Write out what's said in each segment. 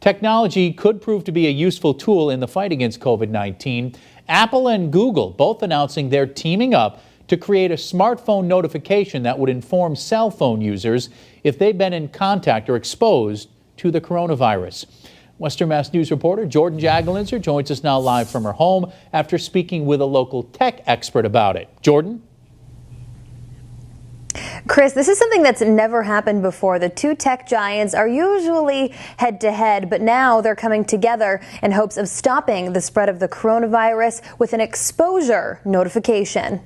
Technology could prove to be a useful tool in the fight against COVID-19. Apple and Google both announcing they're teaming up to create a smartphone notification that would inform cell phone users if they've been in contact or exposed to the coronavirus. Western Mass News reporter Jordyn Jagolinzer joins us now live from her home after speaking with a local tech expert about it. Jordyn? Chris, this is something that's never happened before. The two tech giants are usually head-to-head, but now they're coming together in hopes of stopping the spread of the coronavirus with an exposure notification.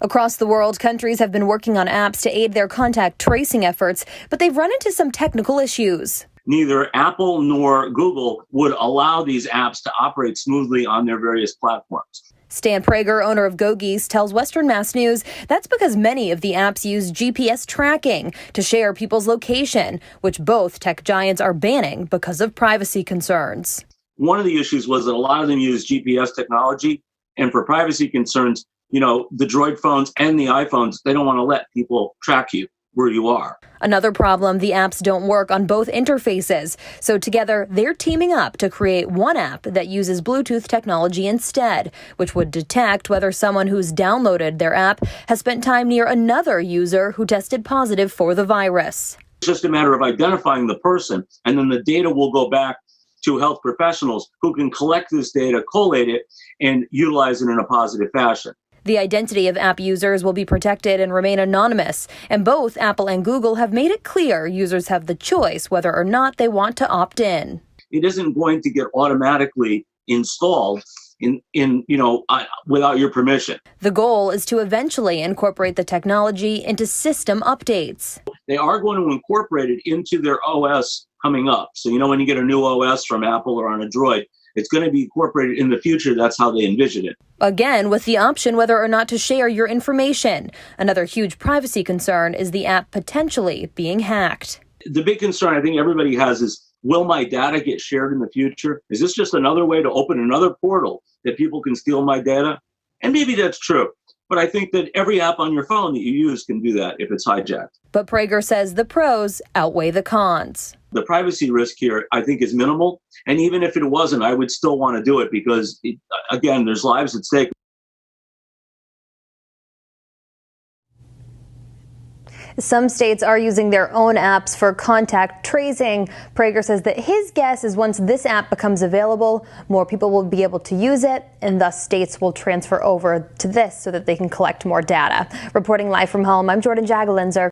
Across the world, countries have been working on apps to aid their contact tracing efforts, but they've run into some technical issues. Neither Apple nor Google would allow these apps to operate smoothly on their various platforms. Stan PRAGER, owner of GOGEEKS, tells Western Mass News that's because many of the apps use GPS tracking to share people's location, which both tech giants are banning because of privacy concerns. One of the issues was that a lot of them use GPS technology, and for privacy concerns, the Droid phones and the iPhones, they don't want to let people track you where you are. Another problem, the apps don't work on both interfaces. So together, they're teaming up to create one app that uses Bluetooth technology instead, which would detect whether someone who's downloaded their app has spent time near another user who tested positive for the virus. It's just a matter of identifying the person, and then the data will go back to health professionals who can collect this data, collate it, and utilize it in a positive fashion. The identity of app users will be protected and remain anonymous, and both Apple and Google have made it clear users have the choice whether or not they want to opt in. It isn't going to get automatically installed without your permission. The goal is to eventually incorporate the technology into system updates. They are going to incorporate it into their OS coming up. So when you get a new OS from Apple or on a Droid, it's going to be incorporated in the future. That's how they envision it. Again, with the option whether or not to share your information. Another huge privacy concern is the app potentially being hacked. The big concern I think everybody has is, will my data get shared in the future? Is this just another way to open another portal that people can steal my data? And maybe that's true. But I think that every app on your phone that you use can do that if it's hijacked. But PRAGER says the pros outweigh the cons. The privacy risk here, I think, is minimal. And even if it wasn't, I would still want to do it because, again, there's lives at stake. Some states are using their own apps for contact tracing. PRAGER says that his guess is once this app becomes available, more people will be able to use it, and thus states will transfer over to this so that they can collect more data. Reporting live from home, I'm Jordyn Jagolinzer.